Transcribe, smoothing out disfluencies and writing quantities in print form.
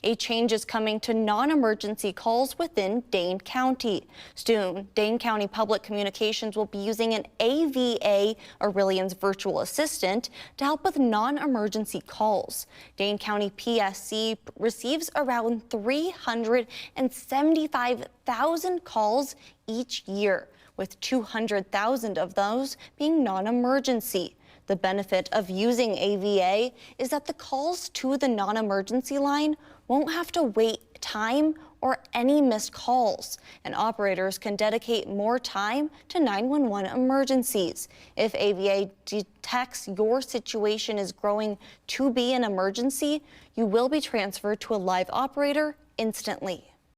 A change is coming to non-emergency calls within Dane County. Soon, Dane County Public Communications will be using an AVA, Aurelian's virtual assistant, to help with non-emergency calls. Dane County PSC receives around 375,000 calls each year, with 200,000 of those being non-emergency. The benefit of using AVA is that the calls to the non-emergency line won't have to wait time or any missed calls, and operators can dedicate more time to 911 emergencies. If AVA detects your situation is growing to be an emergency, you will be transferred to a live operator instantly.